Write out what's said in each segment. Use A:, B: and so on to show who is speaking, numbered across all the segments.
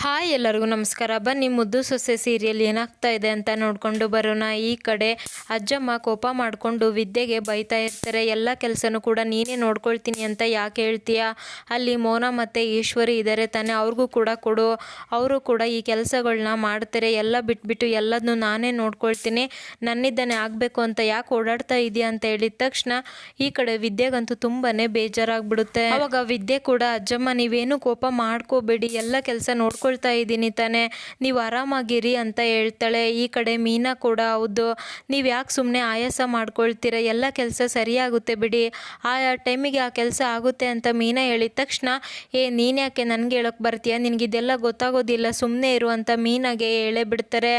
A: Hi ಎಲ್ಲರಿಗೂ ನಮಸ್ಕಾರ. ಬನ್ನಿ ಮುದ್ದು ಸೊಸೆ ಸೀರಿಯಲ್ ಏನಾಗ್ತಾ ಇದೆ ಅಂತ ನೋಡ್ಕೊಂಡು ಬರೋಣ. ಈ ಕಡೆ ಅಜ್ಜಮ್ಮ ಕೋಪ ಮಾಡಿಕೊಂಡು ವಿದ್ಯೆಗೆ ಬೈತಾ ಇರ್ತಾರೆ. ಎಲ್ಲ ಕೆಲಸನೂ ಕೂಡ ನೀನೇ ನೋಡ್ಕೊಳ್ತೀನಿ ಅಂತ ಯಾಕೆ ಹೇಳ್ತೀಯಾ? ಅಲ್ಲಿ ಮೋನ ಮತ್ತು ಈಶ್ವರಿ ಇದ್ದಾರೆ ತಾನೆ, ಅವ್ರಿಗೂ ಕೂಡ ಕೊಡು, ಅವರು ಕೂಡ ಈ ಕೆಲಸಗಳನ್ನ ಮಾಡ್ತಾರೆ. ಎಲ್ಲ ಬಿಟ್ಬಿಟ್ಟು ಎಲ್ಲದನ್ನೂ ನಾನೇ ನೋಡ್ಕೊಳ್ತೀನಿ, ನನ್ನಿದ್ದಾನೆ ಆಗಬೇಕು ಅಂತ ಯಾಕೆ ಓಡಾಡ್ತಾ ಇದೆಯಾ ಅಂತ ಹೇಳಿದ ತಕ್ಷಣ ಈ ಕಡೆ ವಿದ್ಯೆಗಂತೂ ತುಂಬಾ ಬೇಜಾರಾಗ್ಬಿಡುತ್ತೆ. ಅವಾಗ ವಿದ್ಯೆ ಕೂಡ ಅಜ್ಜಮ್ಮ ನೀವೇನು ಕೋಪ ಮಾಡ್ಕೋಬೇಡಿ, ಎಲ್ಲ ಕೆಲಸ ನೋಡ್ಕೊಳ್ತಾ ಇದ್ದೀನಿ ತಾನೆ, ನೀವು ಆರಾಮಾಗಿರಿ ಅಂತ ಹೇಳ್ತಾಳೆ. ಈ ಕಡೆ ಮೀನಾ ಕೂಡ ಹೌದು, ನೀವು ಯಾಕೆ ಸುಮ್ಮನೆ ಆಯಾಸ ಮಾಡ್ಕೊಳ್ತೀರ, ಎಲ್ಲ ಕೆಲಸ ಸರಿಯಾಗುತ್ತೆ ಬಿಡಿ, ಆ ಟೈಮಿಗೆ ಆ ಕೆಲಸ ಆಗುತ್ತೆ ಅಂತ ಮೀನಾ ಹೇಳಿದ ತಕ್ಷಣ ನೀನು ಯಾಕೆ ನನಗೆ ಹೇಳೋಕ್ಕೆ ಬರ್ತೀಯ, ನಿನಗಿದೆಲ್ಲ ಗೊತ್ತಾಗೋದಿಲ್ಲ, ಸುಮ್ಮನೆ ಇರು ಅಂತ ಮೀನಾಗೆ ಹೇಳೇ ಬಿಡ್ತಾರೆ.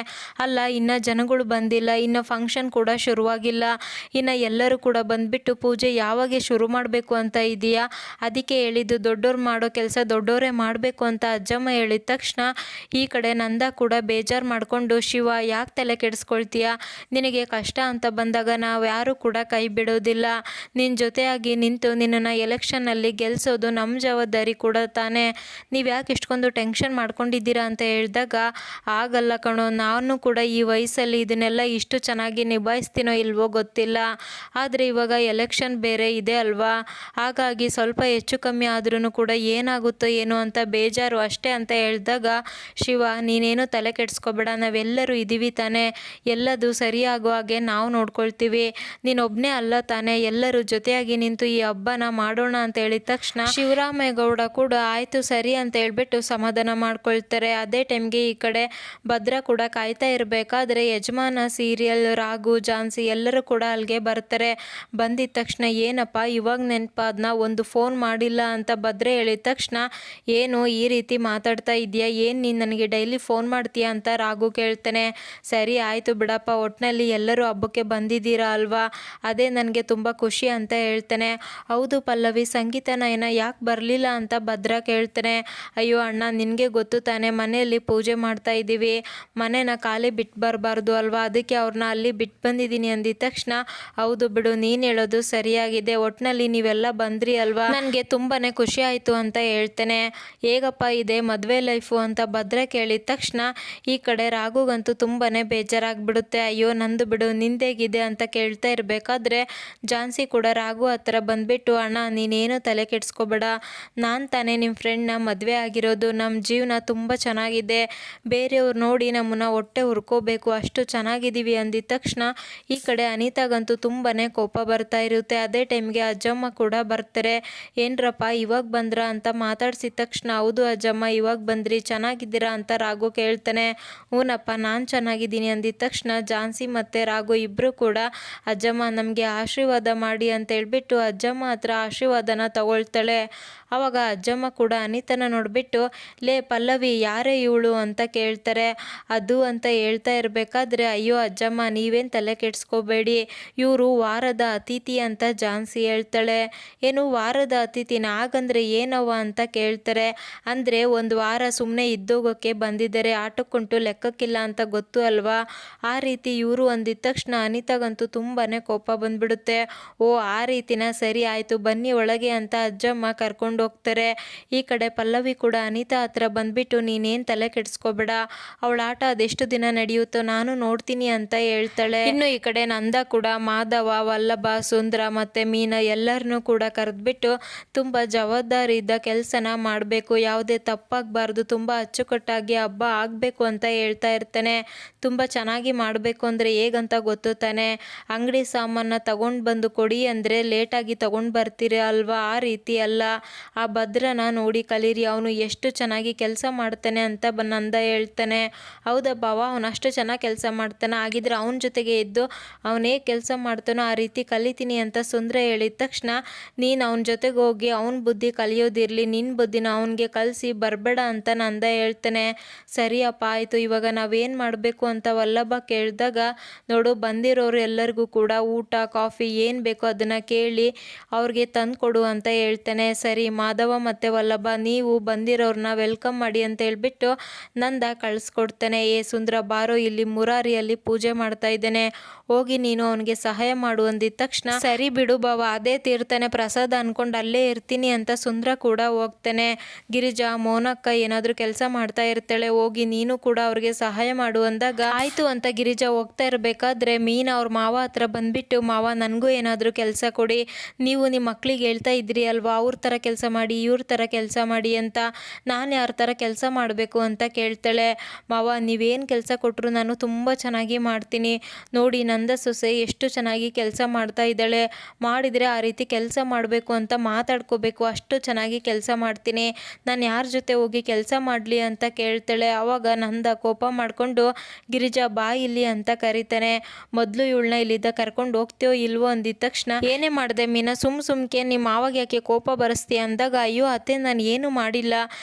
A: ಅಲ್ಲ, ಇನ್ನು ಜನಗಳು ಬಂದಿಲ್ಲ, ಇನ್ನು ಫಂಕ್ಷನ್ ಕೂಡ ಶುರುವಾಗಿಲ್ಲ, ಇನ್ನು ಎಲ್ಲರೂ ಕೂಡ ಬಂದುಬಿಟ್ಟು ಪೂಜೆ ಯಾವಾಗ ಶುರು ಮಾಡಬೇಕು ಅಂತ ಇದೆಯಾ, ಅದಕ್ಕೆ ಹೇಳಿದ್ದು ದೊಡ್ಡೋರು ಮಾಡೋ ಕೆಲಸ ದೊಡ್ಡೋರೇ ಮಾಡಬೇಕು ಅಂತ ಅಜ್ಜಮ್ಮ ಹೇಳಿದ ತಕ್ಷಣ ಈ ಕಡೆ ನಂದ ಕೂಡ ಬೇಜಾರು ಮಾಡಿಕೊಂಡು, ಶಿವ ಯಾಕೆ ತಲೆ ಕೆಡಿಸ್ಕೊಳ್ತೀಯ, ನಿನಗೆ ಕಷ್ಟ ಅಂತ ಬಂದಾಗ ನಾವು ಯಾರೂ ಕೂಡ ಕೈ ಬಿಡೋದಿಲ್ಲ, ನಿನ್ನ ಜೊತೆಯಾಗಿ ನಿಂತು ನಿನ್ನನ್ನು ಎಲೆಕ್ಷನ್ನಲ್ಲಿ ಗೆಲ್ಲಿಸೋದು ನಮ್ಮ ಜವಾಬ್ದಾರಿ ಕೂಡ ತಾನೇ, ನೀವು ಯಾಕೆ ಇಷ್ಟೊಂದು ಟೆನ್ಷನ್ ಮಾಡ್ಕೊಂಡಿದ್ದೀರಾ ಅಂತ ಹೇಳಿದಾಗ ಆಗಲ್ಲ ಕಣೋ, ನಾನು ಕೂಡ ಈ ವಯಸ್ಸಲ್ಲಿ ಇದನ್ನೆಲ್ಲ ಇಷ್ಟು ಚೆನ್ನಾಗಿ ನಿಭಾಯಿಸ್ತೀನೋ ಇಲ್ವೋ ಗೊತ್ತಿಲ್ಲ, ಆದರೆ ಇವಾಗ ಎಲೆಕ್ಷನ್ ಬೇರೆ ಇದೆ ಅಲ್ವಾ, ಹಾಗಾಗಿ ಸ್ವಲ್ಪ ಹೆಚ್ಚು ಕಮ್ಮಿ ಆದ್ರೂ ಕೂಡ ಏನಾಗುತ್ತೋ ಏನೋ ಅಂತ ಬೇಜಾರು ಅಷ್ಟೇ ಅಂತ ಹೇಳಿದಾಗ ಶಿವ ನೀನೇನು ತಲೆ ಕೆಡಿಸ್ಕೋಬೇಡ, ನಾವೆಲ್ಲರೂ ಇದ್ದೀವಿ ತಾನೇ, ಎಲ್ಲದು ಸರಿಯಾಗೋ ಹಾಗೆ ನಾವು ನೋಡ್ಕೊಳ್ತೀವಿ, ನೀನೊಬ್ಬನೇ ಅಲ್ಲ ತಾನೇ, ಎಲ್ಲರೂ ಜೊತೆಯಾಗಿ ನಿಂತು ಈ ಹಬ್ಬನ ಮಾಡೋಣ ಅಂತ ಹೇಳಿದ ತಕ್ಷಣ ಶಿವರಾಮೇಗೌಡ ಕೂಡ ಆಯಿತು ಸರಿ ಅಂತ ಹೇಳ್ಬಿಟ್ಟು ಸಮಾಧಾನ ಮಾಡ್ಕೊಳ್ತಾರೆ. ಅದೇ ಟೈಮ್ಗೆ ಈ ಕಡೆ ಭದ್ರ ಕೂಡ ಕಾಯ್ತಾ ಇರಬೇಕಾದ್ರೆ ಯಜಮಾನ ಸೀರಿಯಲ್ ರಾಘು ಝಾನ್ಸಿ ಎಲ್ಲರೂ ಕೂಡ ಅಲ್ಲಿಗೆ ಬರ್ತಾರೆ. ಬಂದಿದ್ದ ತಕ್ಷಣ ಏನಪ್ಪ ಇವಾಗ ನೆನಪಾದ್ನ, ಒಂದು ಫೋನ್ ಮಾಡಿಲ್ಲ ಅಂತ ಭದ್ರೆ ಹೇಳಿದ ತಕ್ಷಣ ಏನು ಈ ರೀತಿ ಮಾತಾಡ್ತಾ ಇದೆಯಾ, ಏನು ನೀನು ನನಗೆ ಡೈಲಿ ಫೋನ್ ಮಾಡ್ತೀಯಾ ಅಂತ ರಾಘು ಕೇಳ್ತಾನೆ. ಸರಿ ಆಯಿತು ಬಿಡಪ್ಪ, ಒಟ್ಟಿನಲ್ಲಿ ಎಲ್ಲರೂ ಹಬ್ಬಕ್ಕೆ ಬಂದಿದ್ದೀರಾ ಅಲ್ವಾ, ಅದೇ ನನಗೆ ತುಂಬ ಖುಷಿ ಅಂತ ಹೇಳ್ತಾನೆ. ಹೌದು ಪಲ್ಲವಿ, ಸಂಗೀತ ನಯನ ಯಾಕೆ ಬರಲಿಲ್ಲ ಅಂತ ಭದ್ರ ಕೇಳ್ತಾನೆ. ಅಯ್ಯೋ ಅಣ್ಣ, ನಿನಗೆ ಗೊತ್ತು ತಾನೆ, ಮನೆಯಲ್ಲಿ ಪೂಜೆ ಮಾಡ್ತಾ ಇದ್ದೀವಿ, ಮನೇನ ಖಾಲಿ ಬಿಟ್ಟು ಬರಬಾರ್ದು ಅಲ್ವಾ, ಅದಕ್ಕೆ ಅವ್ರನ್ನ ಅಲ್ಲಿ ಬಿಟ್ಟು ಬಂದಿದ್ದೀನಿ ಅಂದಿದ ತಕ್ಷಣ ಹೌದು ಬಿಡು, ನೀನು ಹೇಳೋದು ಸರಿಯಾಗಿದೆ, ಒಟ್ಟಿನಲ್ಲಿ ನೀವೆಲ್ಲ ಬಂದ್ರಿ ಅಲ್ವಾ, ನನಗೆ ತುಂಬಾ ಖುಷಿ ಆಯಿತು ಅಂತ ಹೇಳ್ತೇನೆ. ಹೇಗಪ್ಪ ಇದೆ ಮದುವೆ ಲೈಫು ಅಂತ ಭದ್ರ ಕೇಳಿದ ತಕ್ಷಣ ಈ ಕಡೆ ರಾಘುಗಂತೂ ತುಂಬಾ ಬೇಜಾರಾಗ್ಬಿಡುತ್ತೆ. ಅಯ್ಯೋ ನಂದು ಬಿಡು, ನಿಂದೇಗಿದೆ ಅಂತ ಕೇಳ್ತಾ ಇರಬೇಕಾದ್ರೆ ಝಾನ್ಸಿ ಕೂಡ ರಾಘು ಹತ್ರ ಬಂದ್ಬಿಟ್ಟು ಅಣ್ಣ ನೀನೇನು ತಲೆ ಕೆಡಿಸ್ಕೋಬೇಡ, ನಾನು ತಾನೇ ನಿಮ್ಮ ಫ್ರೆಂಡ್ನ ಮದುವೆ ಆಗಿರೋದು, ನಮ್ಮ ಜೀವನ ತುಂಬ ಚೆನ್ನಾಗಿದೆ, ಬೇರೆಯವ್ರು ನೋಡಿ ನಮ್ಮನ್ನ ಹೊಟ್ಟೆ ಹುರ್ಕೋಬೇಕು ಅಷ್ಟು ಚೆನ್ನಾಗಿದ್ದೀವಿ ಅಂದಿದ ತಕ್ಷಣ ಈ ಕಡೆ ಅನಿತಾಗಂತೂ ತುಂಬಾ ಕೋಪ ಬರ್ತಾ ಇರುತ್ತೆ. ಅದೇ ಟೈಮ್ಗೆ ಅಜ್ಜಮ್ಮ ಕೂಡ ಬರ್ತಾರೆ. ಏನ್ರಪ್ಪ ಇವಾಗ ಬಂದ್ರ ಅಂತ ಮಾತಾಡ್ಸಿದ ತಕ್ಷಣ ಹೌದು ಅಜ್ಜಮ್ಮ ಇವಾಗ ಬಂದ್ರಿ, ಚೆನ್ನಾಗಿದ್ದೀರಾ ಅಂತ ರಾಘು ಕೇಳ್ತಾನೆ. ಹೂನಪ್ಪ ನಾನು ಚೆನ್ನಾಗಿದ್ದೀನಿ ಅಂದಿದ ತಕ್ಷಣ ಝಾನ್ಸಿ ಮತ್ತು ರಾಘು ಇಬ್ಬರು ಕೂಡ ಅಜ್ಜಮ್ಮ ನಮಗೆ ಆಶೀರ್ವಾದ ಮಾಡಿ ಅಂತ ಹೇಳ್ಬಿಟ್ಟು ಅಜ್ಜಮ್ಮ ಹತ್ರ ಆಶೀರ್ವಾದನ ತಗೊಳ್ತಾಳೆ. ಆವಾಗ ಅಜ್ಜಮ್ಮ ಕೂಡ ಅನಿತನ ನೋಡಿಬಿಟ್ಟು ಲೇ ಪಲ್ಲವಿ ಯಾರೇ ಇವಳು ಅಂತ ಕೇಳ್ತಾರೆ. ಅದು ಅಂತ ಹೇಳ್ತಾ ಇರಬೇಕಾದ್ರೆ ಅಯ್ಯೋ ಅಜ್ಜಮ್ಮ ನೀವೇನು ತಲೆ ಕೆಡಿಸ್ಕೋಬೇಡಿ, ಇವರು ವಾರದ ಅತಿಥಿ ಅಂತ ಝಾನ್ಸಿ ಹೇಳ್ತಾಳೆ. ಏನು ವಾರದ ಅತಿಥಿನ, ಹಾಗಂದ್ರೆ ಏನವ್ವ ಅಂತ ಕೇಳ್ತಾರೆ. ಅಂದರೆ ಒಂದು ವಾರ ಸುಮ್ಮನೆ ಇದ್ದೋಗೋಕ್ಕೆ ಬಂದಿದ್ದಾರೆ, ಆಟಕ್ಕುಂಟು ಲೆಕ್ಕಕ್ಕಿಲ್ಲ ಅಂತ ಗೊತ್ತು ಅಲ್ವಾ, ಆ ರೀತಿ ಇವರು ಅಂದಿದ ತಕ್ಷಣ ಅನಿತಾಗಂತೂ ತುಂಬಾ ಕೋಪ ಬಂದ್ಬಿಡುತ್ತೆ. ಓ ಆ ರೀತಿನ, ಸರಿ ಆಯಿತು ಬನ್ನಿ ಒಳಗೆ ಅಂತ ಅಜ್ಜಮ್ಮ ಕರ್ಕೊಂಡು ಹೋಗ್ತಾರೆ. ಈ ಕಡೆ ಪಲ್ಲವಿ ಕೂಡ ಅನಿತಾ ಹತ್ರ ಬಂದ್ಬಿಟ್ಟು ನೀನೇನು ತಲೆ ಕೆಡಿಸ್ಕೋಬೇಡ, ಅವಳ ಆಟ ಅದೆಷ್ಟು ದಿನ ನಡೆಯುತ್ತೋ ನಾನು ನೋಡ್ತೀನಿ ಅಂತ ಹೇಳ್ತಾಳೆ. ಇನ್ನು ಈ ಕಡೆ ನಂದ ಕೂಡ ಮಾಧವ, ವಲ್ಲಭ, ಸುಂದ್ರ ಮತ್ತು ಮೀನಾ ಎಲ್ಲರನ್ನೂ ಕೂಡ ಕರೆದ್ಬಿಟ್ಟು ತುಂಬ ಜವಾಬ್ದಾರಿ ಇದ್ದ ಕೆಲಸನ ಮಾಡಬೇಕು, ಯಾವುದೇ ತಪ್ಪಾಗಬಾರ್ದು, ತುಂಬ ಅಚ್ಚುಕಟ್ಟಾಗಿ ಹಬ್ಬ ಆಗಬೇಕು ಅಂತ ಹೇಳ್ತಾ ಇರ್ತಾನೆ. ತುಂಬ ಚೆನ್ನಾಗಿ ಮಾಡಬೇಕು ಅಂದರೆ ಹೇಗಂತ ಗೊತ್ತು ತಾನೆ, ಅಂಗಡಿ ಸಾಮಾನ ತಗೊಂಡು ಬಂದು ಕೊಡಿ ಅಂದರೆ ಲೇಟಾಗಿ ತಗೊಂಡು ಬರ್ತೀರಿ ಅಲ್ವಾ, ಆ ರೀತಿ ಅಲ್ಲ, ಆ ಭದ್ರನ ನೋಡಿ ಕಲೀರಿ, ಅವನು ಎಷ್ಟು ಚೆನ್ನಾಗಿ ಕೆಲಸ ಮಾಡ್ತಾನೆ ಅಂತ ನಂದ ಹೇಳ್ತಾನೆ. ಹೌದಾ ಬಾವ, ಅವನು ಅಷ್ಟು ಚೆನ್ನಾಗಿ ಕೆಲಸ ಮಾಡ್ತಾನೆ, ಹಾಗಿದ್ರೆ ಅವನ ಜೊತೆಗೆ ಇದ್ದು ಅವನು ಹೇಗೆ ಕೆಲಸ ಮಾಡ್ತಾನೋ ಆ ರೀತಿ ಕಲಿತೀನಿ ಅಂತ ಸುಂದ್ರ ಹೇಳಿದ ತಕ್ಷಣ ನೀನು ಅವನ ಜೊತೆಗೆ ಹೋಗಿ ಅವನ ಬುದ್ಧಿ ಕಲಿಯೋದಿರಲಿ, ನಿನ್ನ ಬುದ್ಧಿನ ಅವನಿಗೆ ಕಲಿಸಿ ಬರಬೇಡ ಅಂತ ನಂದ ಹೇಳ್ತಾನೆ. ಸರಿಯಪ್ಪ ಆಯಿತು, ಇವಾಗ ನಾವೇನು ಮಾಡಬೇಕು ಅಂತ ವಲ್ಲಭ ಕೇಳಿದಾಗ ನೋಡು ಬಂದಿರೋರು ಎಲ್ಲರಿಗೂ ಕೂಡ ಊಟ ಕಾಫಿ ಏನು ಬೇಕೋ ಅದನ್ನು ಕೇಳಿ ಅವ್ರಿಗೆ ತಂದು ಕೊಡು ಅಂತ ಹೇಳ್ತಾನೆ. ಸರಿ ಮಾಧವ ಮತ್ತು ವಲ್ಲಭ ನೀವು ಬಂದಿರೋರನ್ನ ವೆಲ್ಕಮ್ ಮಾಡಿ ಅಂತ ಹೇಳ್ಬಿಟ್ಟು ನಂದ ಕಳಿಸ್ಕೊಡ್ತಾನೆ. ಸುಂದ್ರ ಬಾರೋ, ಇಲ್ಲಿ ಮುರಾರಿಯಲ್ಲಿ ಪೂಜೆ ಮಾಡ್ತಾ ಇದ್ದೇನೆ, ಹೋಗಿ ನೀನು ಅವನಿಗೆ ಸಹಾಯ ಮಾಡು ಅಂದಿದ ತಕ್ಷಣ ಸರಿ ಬಿಡು ಬಾವ, ಅದೇ ತೀರ್ತಾನೆ ಪ್ರಸಾದ ಅನ್ಕೊಂಡು ಅಲ್ಲೇ ಇರ್ತೀನಿ ಅಂತ ಸುಂದ್ರ ಕೂಡ ಹೋಗ್ತಾನೆ. ಗಿರಿಜಾ ಮೌನಕ್ಕ ಏನಾದರೂ ಕೆಲಸ ಮಾಡ್ತಾ ಇರ್ತಾಳೆ, ಹೋಗಿ ನೀನು ಕೂಡ ಅವ್ರಿಗೆ ಸಹಾಯ ಮಾಡು ಅಂದಾಗ ಆಯ್ತು ಅಂತ ಗಿರಿಜಾ ಹೋಗ್ತಾ ಇರಬೇಕಾದ್ರೆ ಮೀನಾ ಅವ್ರ ಮಾವ ಹತ್ರ ಬಂದ್ಬಿಟ್ಟು, ಮಾವ ನನಗೂ ಏನಾದರೂ ಕೆಲಸ ಕೊಡಿ, ನೀವು ನಿಮ್ಮ ಮಕ್ಳಿಗೆ ಹೇಳ್ತಾ ಇದ್ರಿ ಅಲ್ವಾ ಅವ್ರ ಥರ ಕೆಲಸ ಮಾಡಿ ಇವ್ರ ಥರ ಕೆಲಸ ಮಾಡಿ ಅಂತ, ನಾನು ಯಾರ ಥರ ಕೆಲಸ ಮಾಡಬೇಕು ಅಂತ ಕೇಳ್ತಾಳೆ. ಮಾವ ನೀವೇನು ಕೆಲಸ ಕೊಟ್ಟರು ನಾನು ತುಂಬ ಚೆನ್ನಾಗಿ ಮಾಡ್ತೀನಿ, ನೋಡಿ ನಂದ ಸೊಸೆ ಎಷ್ಟು ಚೆನ್ನಾಗಿ ಕೆಲಸ ಮಾಡ್ತಾ ಇದ್ದಾಳೆ, ಮಾಡಿದರೆ ಆ ರೀತಿ ಕೆಲಸ ಮಾಡಬೇಕು ಅಂತ ಮಾತಾಡ್ಕೋಬೇಕು, ಅಷ್ಟು ಚೆನ್ನಾಗಿ ಕೆಲಸ ಮಾಡ್ತೀನಿ, ನಾನು ಯಾರ ಜೊತೆ ಹೋಗಿ ಕೆಲಸ ಮಾಡಲಿ ಅಂತ ಕೇಳ್ತಾಳೆ. ಆವಾಗ ನಂದ ಕೋಪ ಮಾಡಿಕೊಂಡು ಗಿರಿಜಾ ಬಾ ಇಲ್ಲಿ ಅಂತ ಕರೀತಾನೆ. ಮೊದಲು ಇವಳನ್ನ ಇಲ್ಲಿದ್ದ ಕರ್ಕೊಂಡು ಹೋಗ್ತೀಯೋ ಇಲ್ವೋ ಅಂದಿದ ತಕ್ಷಣ ಏನೇ ಮಾಡಿದೆ ಮೀನಾ, ಸುಮ್ಕೆ ನಿಮ್ಮ ಮಾವಾಗ ಯಾಕೆ ಕೋಪ ಬರೆಸ್ತೀಯ ಅಂದಾಗ, ಅಯ್ಯೋ ಅತ್ತೆ ನಾನು ಏನು ಮಾಡಿಲ್ಲ,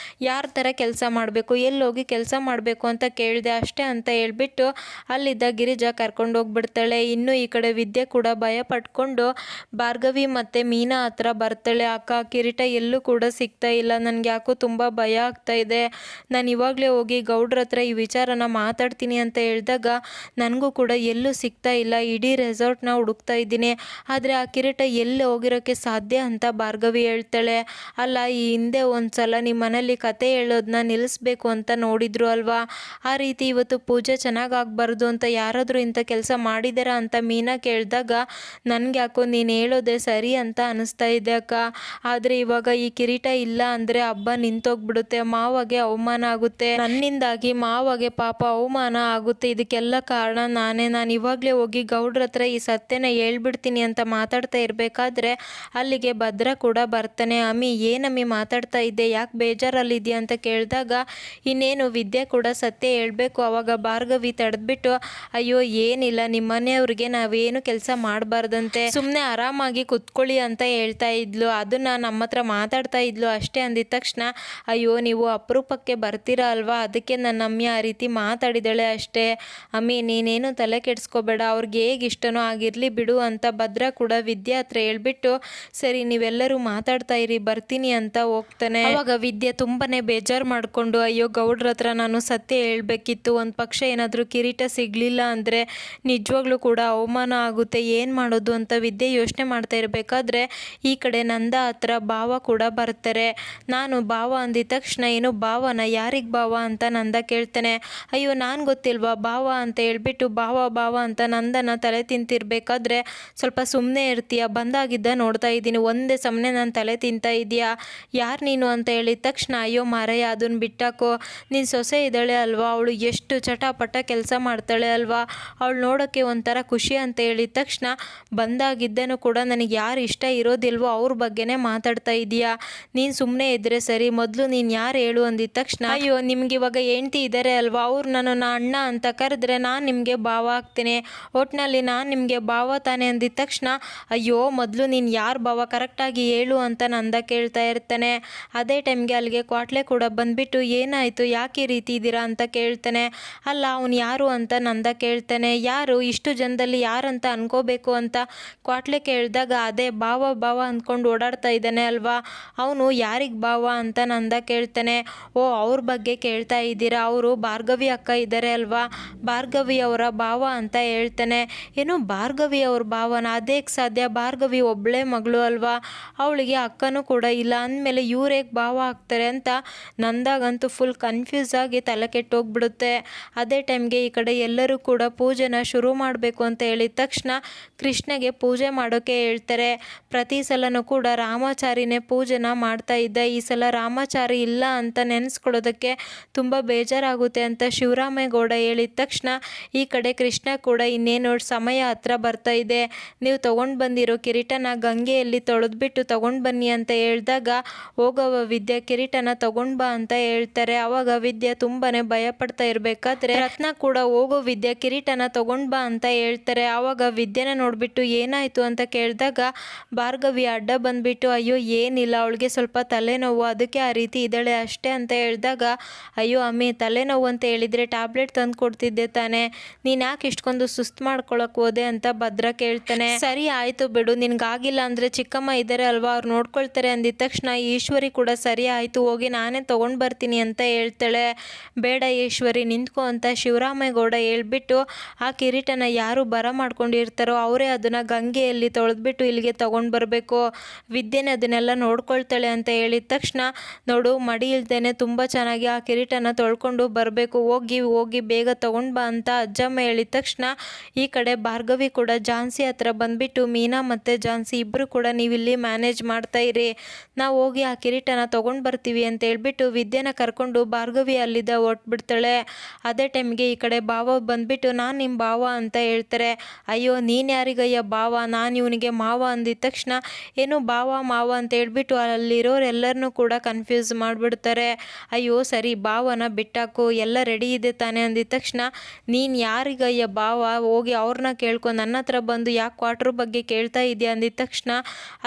A: ಯಾರ ಥರ ಕೆಲಸ ಮಾಡಬೇಕು ಎಲ್ಲೋಗಿ ಕೆಲಸ ಮಾಡಬೇಕು ಅಂತ ಕೇಳಿದೆ ಅಷ್ಟೇ ಅಂತ ಹೇಳ್ಬಿಟ್ಟು ಅಲ್ಲಿದ್ದ ಗಿರಿಜಾ ಕರ್ಕೊಂಡು ಹೋಗ್ಬಿಡ್ತಾಳೆ. ಇನ್ನು ಈ ಕಡೆ ವಿದ್ಯೆ ಕೂಡ ಭಯ ಪಟ್ಕೊಂಡು ಭಾರ್ಗವಿ ಮತ್ತು ಮೀನಾ ಹತ್ರ ಬರ್ತಾಳೆ. ಅಕ್ಕ ಕಿರೀಟ ಎಲ್ಲೂ ಕೂಡ ಸಿಗ್ತಾ ಇಲ್ಲ, ನನಗೆ ಯಾಕೋ ತುಂಬ ಭಯ ಆಗ್ತಾ ಇದೆ, ನಾನು ಇವಾಗಲೇ ಹೋಗಿ ಗೌಡ್ರ ಹತ್ರ ಈ ವಿಚಾರನ ಮಾತಾಡ್ತೀನಿ ಅಂತ ಹೇಳಿದಾಗ ನನಗೂ ಕೂಡ ಎಲ್ಲೂ ಸಿಗ್ತಾ ಇಲ್ಲ, ಇಡೀ ರೆಸಾರ್ಟ್ನ ಹುಡುಕ್ತಾ ಇದ್ದೀನಿ, ಆದರೆ ಆ ಕಿರೀಟ ಎಲ್ಲಿ ಹೋಗಿರೋಕ್ಕೆ ಸಾಧ್ಯ ಅಂತ ಭಾರ್ಗವಿ ಹೇಳ್ತಾಳೆ. ಅಲ್ಲ ಈ ಹಿಂದೆ ಒಂದ್ಸಲ ನಿಮ್ಮ ಮನೇಲಿ ಕತೆ ಹೇಳೋದನ್ನ ನಿಲ್ಲಿಸ್ಬೇಕು ಅಂತ ನೋಡಿದ್ರು ಅಲ್ವಾ, ಆ ರೀತಿ ಇವತ್ತು ಪೂಜೆ ಚೆನ್ನಾಗಿ ಆಗಬಾರ್ದು ಅಂತ ಯಾರಾದರೂ ಇಂಥ ಕೆಲಸ ಮಾಡಿದಾರ ಅಂತ ಮೀನಾ ಕೇಳಿದಾಗ ನನಗೆ ಯಾಕೋ ನೀನು ಹೇಳೋದೇ ಸರಿ ಅಂತ ಅನಿಸ್ತಾ ಇದೆ ಅಕ್ಕ, ಆದರೆ ಇವಾಗ ಈ ಕಿರೀಟ ಇಲ್ಲ ಅಂದರೆ ಹಬ್ಬ ನಿಂತೋಗ್ಬಿಡುತ್ತೆ, ಮಾವಗೆ ಅವಮಾನ ಆಗುತ್ತೆ, ನನ್ನಿಂದಾಗಿ ಮಾವಗೆ ಪಾಪ ಅವಮಾನ ಆಗುತ್ತೆ, ಇದಕ್ಕೆಲ್ಲ ಕಾರಣ ನಾನು ಇವಾಗಲೇ ಹೋಗಿ ಗೌಡ್ರ ಹತ್ರ ಈ ಸತ್ಯನ ಹೇಳ್ಬಿಡ್ತೀನಿ ಅಂತ ಮಾತಾಡ್ತಾ ಇರಬೇಕಾದ್ರೆ ಅಲ್ಲಿಗೆ ಭದ್ರ ಕೂಡ ಬರ್ತಾನೆ. ಅಮ್ಮಿ ಏನಮ್ಮಿ ಮಾತಾಡ್ತಾ ಇದ್ದೆ, ಯಾಕೆ ಬೇಜಾರಲ್ಲಿದೆಯಾ ಅಂತ ಕೇಳಿದಾಗ ಇನ್ನೇನು ವಿದ್ಯೆ ಕೂಡ ಸತ್ಯ ಹೇಳಬೇಕು. ಆವಾಗ ಭಾರ್ಗವಿ ತಡೆದ್ಬಿಟ್ಟು, ಅಯ್ಯೋ ಏನಿಲ್ಲ, ನಿಮ್ಮ ಮನೆಯವ್ರಿಗೆ ನಾವೇನು ಕೆಲಸ ಮಾಡಬಾರ್ದಂತೆ, ಸುಮ್ಮನೆ ಆರಾಮಾಗಿ ಕುತ್ಕೊಳ್ಳಿ ಅಂತ ಹೇಳ್ತಾ ಇದ್ಲು, ಅದನ್ನ ನಮ್ಮ ಹತ್ರ ಮಾತಾಡ್ತಾ ಇದ್ಲು ಅಷ್ಟೇ ಅಂದಿದ ತಕ್ಷಣ, ಅಯ್ಯೋ ನೀವು ಅಪರೂಪಕ್ಕೆ ಬರ್ತೀರಾ ಅಲ್ವಾ, ಅದಕ್ಕೆ ನನ್ನ ಅಮ್ಮಿ ಆ ರೀತಿ ಮಾತಾಡಿದಾಳೆ ಅಷ್ಟೇ, ಅಮ್ಮಿ ನೀನೇನು ತಲೆ ಕೆಡಿಸ್ಕೋಬೇಡ, ಅವ್ರಿಗೆ ಹೇಗೆ ಇಷ್ಟನೋ ಆಗಿರಲಿ ಬಿಡು ಅಂತ ಭದ್ರ ಕೂಡ ವಿದ್ಯೆ ಹತ್ರ ಹೇಳ್ಬಿಟ್ಟು, ಸರಿ ನೀವೆಲ್ಲರೂ ಮಾತಾಡ್ತಾ ಇರಿ ಬರ್ತೀನಿ ಅಂತ ಹೋಗ್ತಾನೆ. ಅವಾಗ ವಿದ್ಯೆ ತುಂಬಾನೇ ಬೇಜಾರು ಮಾಡಿಕೊಂಡು, ಅಯ್ಯೋ ಗೌಡ್ರ ಹತ್ರ ನಾನು ಸತ್ಯ ಹೇಳ್ಬೇಕಿತ್ತು, ಒಂದು ಪಕ್ಷ ಏನಾದರೂ ಕಿರೀಟ ಸಿಗಲಿಲ್ಲ ಅಂದರೆ ನಿಜವಾಗ್ಲೂ ಕೂಡ ಅವಮಾನ ಆಗುತ್ತೆ, ಏನು ಮಾಡೋದು ಅಂತ ವಿದ್ಯೆ ಯೋಚನೆ ಮಾಡ್ತಾ ಇರಬೇಕಾದ್ರೆ ಈ ಕಡೆ ನಂದ ಹತ್ರ ಭಾವ ಕೂಡ ಬರ್ತಾರೆ. ನಾನು ಭಾವ ಅಂದಿದ ತಕ್ಷಣ, ಏನು ಭಾವನ, ಯಾರಿಗೆ ಭಾವ ಅಂತ ನಂದ ಕೇಳ್ತಾನೆ. ಅಯ್ಯೋ ನಾನು ಗೊತ್ತಿಲ್ವಾ ಭಾವ ಅಂತ ಹೇಳ್ಬಿಟ್ಟು ಭಾವ ಭಾವ ಅಂತ ನಂದನ ತಲೆ ತಿಂತಿರ್ಬೇಕಾದ್ರೆ, ಸ್ವಲ್ಪ ಸುಮ್ಮನೆ ಇರ್ತೀಯ, ಬಂದಾಗಿದ್ದ ನೋಡ್ತಾ ಇದ್ದೀನಿ, ಒಂದೇ ಸಮನೆ ನಾನು ತಲೆ ತಿಂತಾ ಇದೆಯಾ, ಯಾರು ನೀನು ಅಂತ ಹೇಳಿದ ತಕ್ಷಣ, ಅಯ್ಯೋ ಮಾರಯ್ಯ ಅದನ್ನು ಬಿಟ್ಟಾಕೋ, ನೀನು ಸೊಸೆ ಇದ್ದಾಳೆ ಅಲ್ವಾ, ಅವಳು ಎಷ್ಟು ಚಟಾಪಟ ಕೆಲಸ ಮಾಡ್ತಾಳೆ ಅಲ್ವಾ, ಅವಳು ನೋಡೋಕ್ಕೆ ಒಂಥರ ಖುಷಿ ಅಂತ ಹೇಳಿದ ತಕ್ಷಣ, ಬಂದಾಗಿದ್ದೇನೂ ಕೂಡ ನನಗೆ ಯಾರು ಇಷ್ಟ ಇರೋದಿಲ್ವೋ ಅವ್ರ ಬಗ್ಗೆನೇ ಮಾತಾಡ್ತಾ ಇದೀಯಾ, ನೀನು ಸುಮ್ಮನೆ ಇದ್ದರೆ ಸರಿ, ಮೊದಲು ನೀನು ಯಾರು ಹೇಳು ಅಂದಿದ ತಕ್ಷಣ, ಅಯ್ಯೋ ನಿಮ್ಗೆ ಇವಾಗ ಹೆಂಡ್ತಿ ಇದ್ದಾರೆ ಅಲ್ವಾ, ಅವ್ರು ನನ್ನನ್ನು ಅಣ್ಣ ಅಂತ ಕರೆದ್ರೆ ನಾನು ನಿಮಗೆ ಭಾವ ಆಗ್ತೀನಿ, ಒಟ್ಟಿನಲ್ಲಿ ನಾನು ನಿಮಗೆ ಭಾವ ತಾನೆ ಅಂದಿದ ತಕ್ಷಣ, ಅಯ್ಯೋ ಮೊದಲು ನೀನು ಯಾರು ಭಾವ ಕರೆಕ್ಟಾಗಿ ಹೇಳು ಅಂತ ನಂದ ಕೇಳ್ತಾ ಇರ್ತಾನೆ. ಅದೇ ಟೈಮ್ಗೆ ಅಲ್ಲಿಗೆ ಕ್ವಾಟ್ಲೆ ಕೂಡ ಬಂದ್ಬಿಟ್ಟು, ಏನಾಯಿತು ಯಾಕೆ ಈ ರೀತಿ ಇದ್ದೀರಾ ಅಂತ ಕೇಳ್ತಾನೆ. ಅಲ್ಲ ಅವನು ಯಾರು ಅಂತ ನಂದ ಕೇಳ್ತಾನೆ. ಯಾರು, ಇಷ್ಟು ಜನದಲ್ಲಿ ಯಾರಂತ ಅನ್ಕೋಬೇಕು ಅಂತ ಕ್ವಾಟ್ಲೆ ಕೇಳಿದಾಗ, ಅದೇ ಭಾವ ಭಾವ ಅಂದ್ಕೊಂಡು ಓಡಾಡ್ತಾ ಇದ್ದಾನೆ ಅಲ್ವಾ, ಅವನು ಯಾರಿಗೆ ಭಾವ ಅಂತ ನಂದ ಕೇಳ್ತಾನೆ. ಓ ಅವ್ರ ಬಗ್ಗೆ ಕೇಳ್ತಾ ಇದ್ದೀರಾ, ಅವರು ಭಾರ್ಗವಿ ಅಕ್ಕ ಇದ್ದಾರೆ ಅಲ್ವಾ, ಭಾರ್ಗವಿ ಅವರ ಭಾವ ಅಂತ ಹೇಳ್ತಾನೆ. ಏನು ಭಾರ್ಗವಿ ಅವ್ರ ಭಾವನ, ಅದೇಗೆ ಸಾಧ್ಯ, ಭಾರ್ಗವಿ ಒಬ್ಬಳೇ ಮಗಳು ಅಲ್ವಾ, ಅವಳಿಗೆ ಅಕ್ಕನೂ ಕೂಡ ಇಲ್ಲ, ಅಂದಮೇಲೆ ಇವ್ರೇಗೆ ಭಾವ ಆಗ್ತಾರೆ ಅಂತ ನಂದಾಗಂತೂ ಫುಲ್ ಕನ್ಫ್ಯೂಸ್ ಆಗಿ ತಲೆ ಕೆಟ್ಟೋಗ್ಬಿಡುತ್ತೆ. ಅದೇ ಟೈಮ್ಗೆ ಈ ಕಡೆ ಎಲ್ಲರೂ ಕೂಡ ಪೂಜೆನ ಶುರು ಮಾಡಬೇಕು ಅಂತ ಹೇಳಿದ ತಕ್ಷಣ ಕೃಷ್ಣಗೆ ಪೂಜೆ ಮಾಡೋಕ್ಕೆ ಹೇಳ್ತಾರೆ. ಪ್ರತಿ ಸಲನೂ ಕೂಡ ರಾಮಾಚಾರಿನೇ ಪೂಜೆನ ಮಾಡ್ತಾ ಇದ್ದ, ಈ ಸಲ ರಾಮಾಚಾರಿ ಇಲ್ಲ ಅಂತ ನೆನೆಸ್ಕೊಳ್ಳೋದಕ್ಕೆ ತುಂಬ ಬೇಜಾರಾಗುತ್ತೆ ಅಂತ ಶಿವರಾಮೇಗೌಡ ಹೇಳಿದ ತಕ್ಷಣ ಈ ಕಡೆ ಕೃಷ್ಣ ಕೂಡ, ಇನ್ನೇನು ಸಮಯ ಹತ್ರ ಬರ್ತಾ ಇದೆ, ನೀವು ತೊಗೊಂಡು ಬಂದಿರೋ ಕಿರೀಟನ ಗಂಗೆಯಲ್ಲಿ ತೊಳೆದ್ಬಿಟ್ಟು ತೊಗೊಂಡು ಬನ್ನಿ ಅಂತ ಹೇಳಿದಾಗ, ಹೋಗವ ವಿದ್ಯೆ ಕಿರೀಟನ ತೊಗೊಂಡು ಬಾ ಅಂತ ಹೇಳ್ತಾರೆ. ಅವಾಗ ವಿದ್ಯೆ ತುಂಬಾನೇ ಭಯ ಪಡ್ತಾ ಇರಬೇಕಾದ್ರೆ ರತ್ನ ಕೂಡ, ಹೋಗೋ ವಿದ್ಯೆ ಕಿರೀಟನ ತೊಗೊಂಡು ಬಾ ಅಂತ ಹೇಳ್ತಾರೆ. ಆವಾಗ ವಿದ್ಯೆನ ನೋಡ್ಬಿಟ್ಟು ಏನಾಯ್ತು ಅಂತ ಕೇಳಿದಾಗ ಭಾರ್ಗವಿ ಅಡ್ಡ ಬಂದ್ಬಿಟ್ಟು, ಅಯ್ಯೋ ಏನಿಲ್ಲ, ಅವಳಿಗೆ ಸ್ವಲ್ಪ ತಲೆನೋವು, ಅದಕ್ಕೆ ಆ ರೀತಿ ಇದ್ದಾಳೆ ಅಷ್ಟೇ ಅಂತ ಹೇಳಿದಾಗ, ಅಯ್ಯೋ ಅಮ್ಮಿ ತಲೆನೋವು ಅಂತ ಹೇಳಿದರೆ ಟ್ಯಾಬ್ಲೆಟ್ ತಂದು ಕೊಡ್ತಿದ್ದೆ ತಾನೆ, ನೀನು ಯಾಕೆ ಇಷ್ಟೊಂದು ಸುಸ್ತು ಮಾಡ್ಕೊಳಕ್ಕೆ ಹೋದೆ ಅಂತ ಭದ್ರ ಕೇಳ್ತಾನೆ. ಸರಿ ಆಯಿತು ಬಿಡು, ನಿನ್ಗಾಗಿಲ್ಲ ಅಂದರೆ ಚಿಕ್ಕಮ್ಮ ಇದ್ದಾರೆ ಅಲ್ವಾ, ಅವ್ರು ನೋಡ್ಕೊಳ್ತಾರೆ ಅಂದಿದ ತಕ್ಷಣ ಈಶ್ವರಿ ಕೂಡ ಸರಿ ಆಯಿತು ಹೋಗಿ ನಾನೇ ತೊಗೊಂಡು ಬರ್ತೀನಿ ಅಂತ ಹೇಳ್ತಾಳೆ. ಬೇಡ ಈಶ್ವರಿ ನಿಂತ್ಕೊ ಅಂತ ಶಿವರಾಮೇಗೌಡ ಹೇಳ್ಬಿಟ್ಟು, ಆ ಕಿರೀಟನ ಯಾರು ಬರ ಮಾಡ್ಕೊಂಡಿರ್ತಾರೋ ಅವರೇ ಅದನ್ನು ಗಂಗೆಯಲ್ಲಿ ತೊಳೆದ್ಬಿಟ್ಟು ಇಲ್ಲಿಗೆ ತೊಗೊಂಡು ಬರಬೇಕು, ವಿದ್ಯೆನೇ ಅದನ್ನೆಲ್ಲ ನೋಡ್ಕೊಳ್ತಾಳೆ ಅಂತ ಹೇಳಿದ ತಕ್ಷಣ, ನೋಡು ಮಡಿ ಇಲ್ದೇನೆ ತುಂಬ ಚೆನ್ನಾಗಿ ಆ ಕಿರೀಟನ ತೊಳ್ಕೊಂಡು ಬರಬೇಕು, ಹೋಗಿ ಹೋಗಿ ಬೇಗ ತೊಗೊಂಡು ಬಾ ಅಂತ ಅಜ್ಜಮ್ಮ ಹೇಳಿದ ತಕ್ಷಣ ಈ ಕಡೆ ಭಾರ್ಗವಿ ಕೂಡ ಝಾನ್ಸಿ ಹತ್ರ ಬಂದ್ಬಿಟ್ಟು ಮೀನಾ ಮತ್ತು ಝಾನ್ಸಿ ಇಬ್ಬರು ಕೂಡ ನೀವಿಲ್ಲಿ ಮ್ಯಾನೇಜ್ ಮಾಡ್ತಾ ಇರಿ, ನಾವು ಹೋಗಿ ಆ ಕಿರೀಟನ ತೊಗೊಂಡು ಬರ್ತೀವಿ ಅಂತ ಹೇಳ್ಬಿಟ್ಟು ವಿದ್ಯೆನ ಕರ್ಕೊಂಡು ಭಾರ್ಗವಿ ಅಲ್ಲಿದ್ದ ಹೊಟ್ಬಿಡ್ತಾಳೆ. ಅದೇ ಟೈಮ್ಗೆ ಈ ಕಡೆ ಭಾವ ಬಂದ್ಬಿಟ್ಟು ನಾನು ನಿಮ್ಮ ಭಾವ ಅಂತ ಹೇಳ್ತಾರೆ. ಅಯ್ಯೋ ನೀನು ಯಾರಿಗಯ್ಯ ಭಾವ, ನಾನು ಇವನಿಗೆ ಮಾವ ಅಂದಿದ ತಕ್ಷಣ ಏನು ಭಾವ ಮಾವ ಅಂತ ಹೇಳ್ಬಿಟ್ಟು ಅಲ್ಲಿರೋರೆಲ್ಲರನ್ನೂ ಕೂಡ ಕನ್ಫ್ಯೂಸ್ ಮಾಡಿಬಿಡ್ತಾರೆ. ಅಯ್ಯೋ ಸರಿ ಭಾವನ ಬಿಟ್ಟಾಕು, ಎಲ್ಲ ರೆಡಿ ಇದೆ ತಾನೆ ಅಂದಿದ ತಕ್ಷಣ ನೀನು ಯಾರಿಗಯ್ಯ ಭಾವ, ಹೋಗಿ ಅವ್ರನ್ನ ಕೇಳ್ಕೊ, ನನ್ನ ಹತ್ರ ಬಂದು ಯಾಕೆ ಕ್ವಾರ್ಟ್ರ್ ಬಗ್ಗೆ ಕೇಳ್ತಾ ಇದೆಯಾ ಅಂದಿದ ತಕ್ಷಣ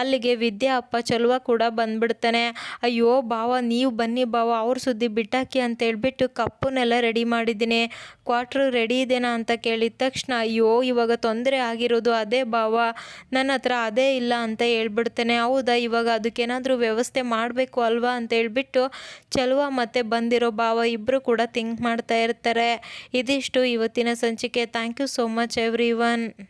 A: ಅಲ್ಲಿಗೆ ವಿದ್ಯಾ ಅಪ್ಪ ಚಲುವ ಕೂಡ ಬಂದ್ಬಿಡ್ತಾನೆ. ಅಯ್ಯೋ ಭಾವ ನೀವು ಬನ್ನಿ ಭಾವ, ಅವ್ರ ಸುದ್ದಿ ಬಿಟ್ಟಾಕಿ ಅಂತ ಹೇಳ್ಬಿಟ್ಟು ಕಪ್ಪನ್ನೆಲ್ಲ ರೆಡಿ ಮಾಡಿದ್ದೀನಿ, ಕ್ವಾರ್ಟ್ರ್ ರೆಡಿ ಇದೆನಾ ಅಂತ ಕೇಳಿದ ತಕ್ಷಣ ಅಯ್ಯೋ ಇವಾಗ ತೊಂದರೆ ಆಗಿರೋದು ಅದೇ ಭಾವ, ನನ್ನ ಹತ್ರ ಅದೇ ಇಲ್ಲ ಅಂತ ಹೇಳ್ಬಿಡ್ತೇನೆ. ಹೌದಾ, ಇವಾಗ ಅದಕ್ಕೇನಾದರೂ ವ್ಯವಸ್ಥೆ ಮಾಡಬೇಕು ಅಲ್ವಾ ಅಂತ ಹೇಳ್ಬಿಟ್ಟು ಚಲುವ ಮತ್ತು ಬಂದಿರೋ ಭಾವ ಇಬ್ಬರು ಕೂಡ ಥಿಂಕ್ ಮಾಡ್ತಾ ಇರ್ತಾರೆ. ಇದಿಷ್ಟು ಇವತ್ತಿನ ಸಂಚಿಕೆ. Thank you so much every one.